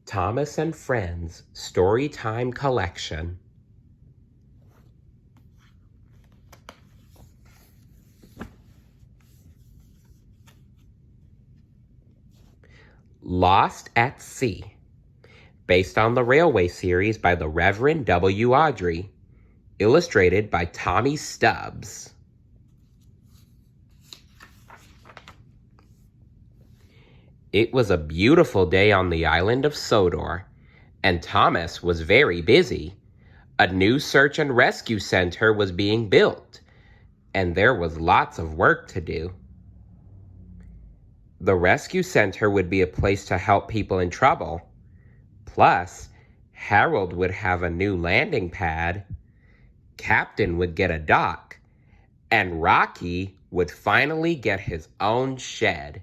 Thomas and Friends Storytime Collection. Lost at Sea, based on the Railway series by the Reverend W. Audrey, illustrated by Tommy Stubbs. It was a beautiful day on the island of Sodor, and Thomas was very busy. A new search and rescue center was being built, and there was lots of work to do. The rescue center would be a place to help people in trouble. Plus, Harold would have a new landing pad, Captain would get a dock, and Rocky would finally get his own shed.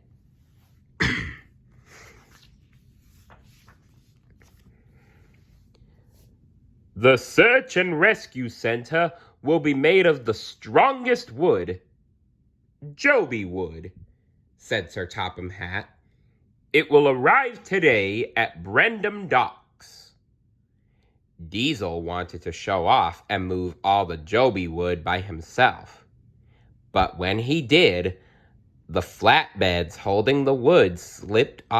The Search and Rescue Center will be made of the strongest wood, jobi wood, said Sir Topham Hatt. It will arrive today at Brendam Docks. Diesel wanted to show off and move all the jobi wood by himself. But when he did, the flatbeds holding the wood skipped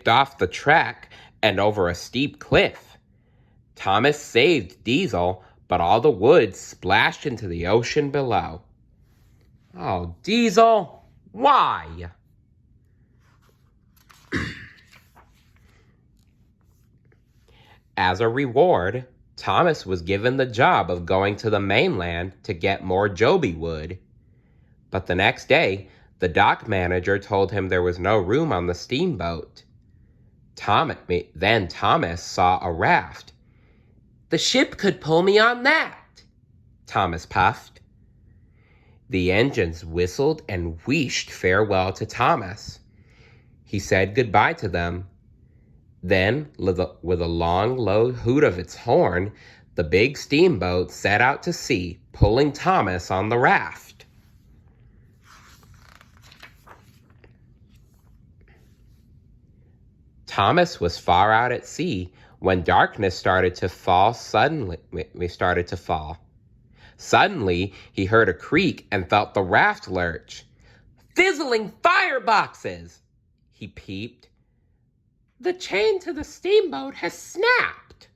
off the track and over a steep cliff. Thomas saved Diesel, but all the wood splashed into the ocean below. Oh, Diesel, why? As a reward, Thomas was given the job of going to the mainland to get more jobi wood. But the next day, the dock manager told him there was no room on the steamboat. Then Thomas saw a raft. The ship could pull me on that, Thomas puffed. The engines whistled and wheeshed farewell to Thomas. He said goodbye to them. Then, with a long, low hoot of its horn, the big steamboat set out to sea, pulling Thomas on the raft. Thomas was far out at sea when darkness started to fall. Suddenly, he heard a creak and felt the raft lurch. Fizzling fireboxes, he peeped. The chain to the steamboat has snapped.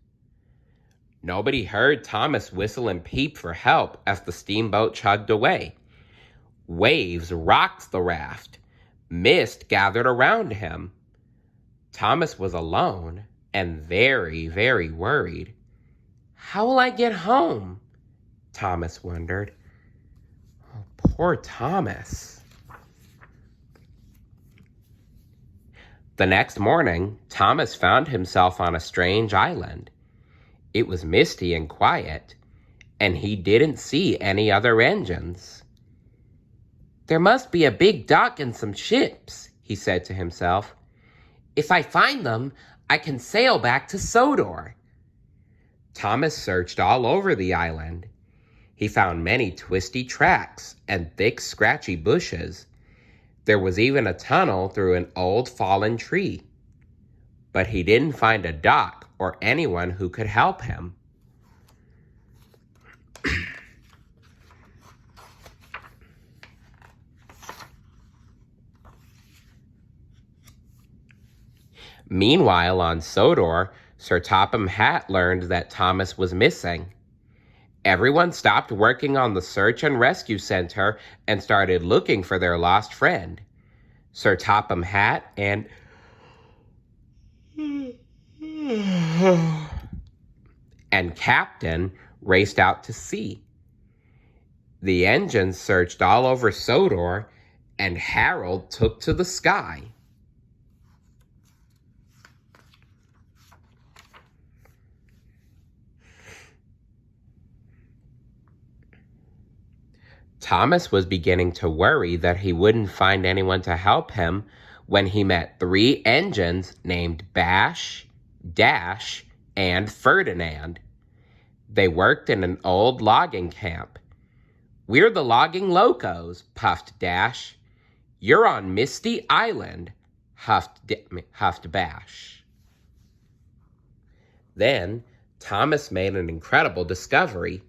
Nobody heard Thomas whistle and peep for help as the steamboat chugged away. Waves rocked the raft. Mist gathered around him. Thomas was alone and very, very worried. How will I get home? Thomas wondered. Oh, poor Thomas. The next morning, Thomas found himself on a strange island. It was misty and quiet, and he didn't see any other engines. There must be a big dock and some ships, he said to himself. If I find them, I can sail back to Sodor. Thomas searched all over the island. He found many twisty tracks and thick, scratchy bushes. There was even a tunnel through an old fallen tree. But he didn't find a dock or anyone who could help him. Meanwhile, on Sodor, Sir Topham Hatt learned that Thomas was missing. Everyone stopped working on the search and rescue center and started looking for their lost friend. Sir Topham Hatt and Captain raced out to sea. The engines searched all over Sodor, and Harold took to the sky. Thomas was beginning to worry that he wouldn't find anyone to help him when he met 3 engines named Bash, Dash, and Ferdinand. They worked in an old logging camp. We're the Logging Locos, puffed Dash. You're on Misty Island. huffed Bash. Then Thomas made an incredible discovery.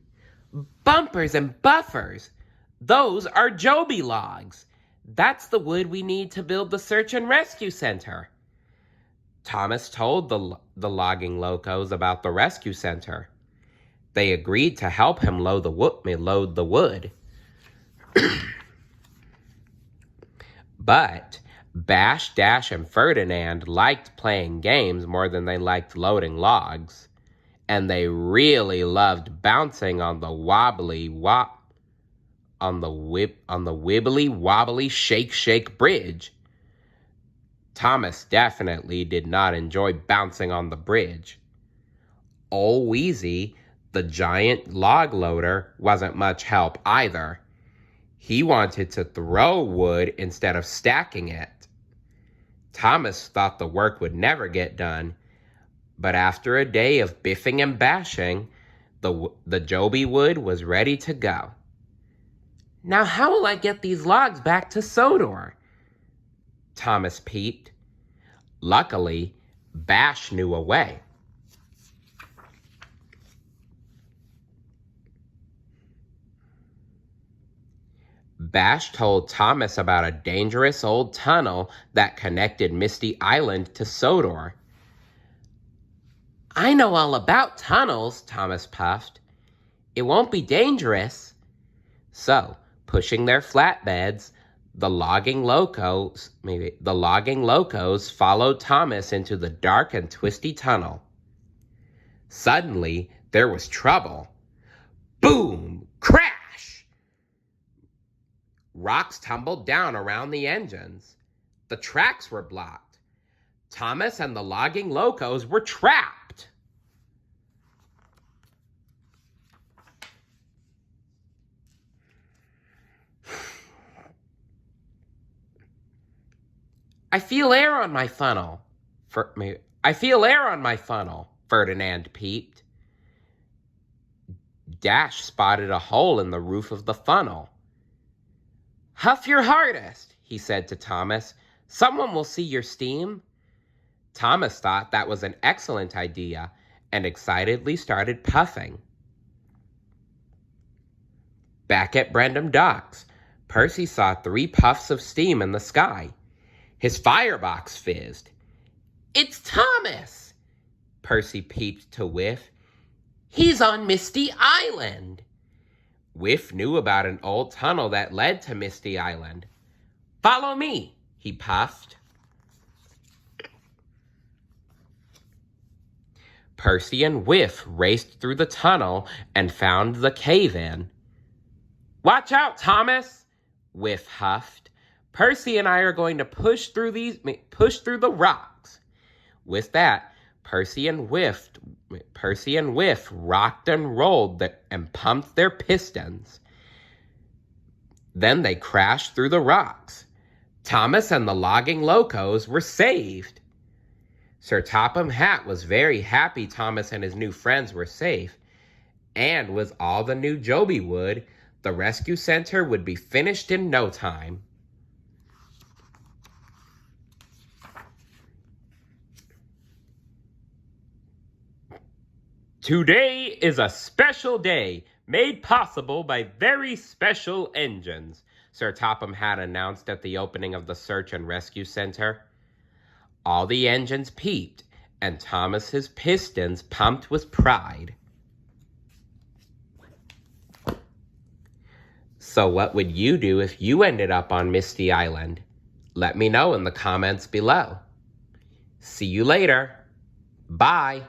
Bumpers and buffers! Those are jobi logs. That's the wood we need to build the search and rescue center. Thomas told the Logging Locos about the rescue center. They agreed to help him load the wood. But Bash, Dash, and Ferdinand liked playing games more than they liked loading logs. And they really loved bouncing on the wibbly wobbly shake bridge. Thomas definitely did not enjoy bouncing on the bridge. Old Wheezy, the giant log loader, wasn't much help either. He wanted to throw wood instead of stacking it. Thomas thought the work would never get done, but after a day of biffing and bashing, the jobi wood was ready to go. Now how will I get these logs back to Sodor? Thomas peeped. Luckily, Bash knew a way. Bash told Thomas about a dangerous old tunnel that connected Misty Island to Sodor. I know all about tunnels, Thomas puffed. It won't be dangerous. So, pushing their flatbeds, the Logging Locos followed Thomas into the dark and twisty tunnel. Suddenly, there was trouble. Boom! Crash! Rocks tumbled down around the engines. The tracks were blocked. Thomas and the Logging Locos were trapped. I feel air on my funnel. Ferdinand peeped. Dash spotted a hole in the roof of the funnel. Huff your hardest, he said to Thomas. Someone will see your steam. Thomas thought that was an excellent idea and excitedly started puffing. Back at Brendam Docks, Percy saw 3 puffs of steam in the sky. His firebox fizzed. It's Thomas! Percy peeped to Whiff. He's on Misty Island! Whiff knew about an old tunnel that led to Misty Island. Follow me, he puffed. Percy and Whiff raced through the tunnel and found the cave-in. Watch out, Thomas, Whiff huffed. Percy and I are going to push through the rocks. With that, Percy and Whiff rocked and rolled and pumped their pistons. Then they crashed through the rocks. Thomas and the Logging Locos were saved. Sir Topham Hatt was very happy Thomas and his new friends were safe, and with all the new jobi wood, the rescue center would be finished in no time. Today is a special day, made possible by very special engines, Sir Topham Hatt announced at the opening of the Search and Rescue Center. All the engines peeped, and Thomas's pistons pumped with pride. So what would you do if you ended up on Misty Island? Let me know in the comments below. See you later. Bye.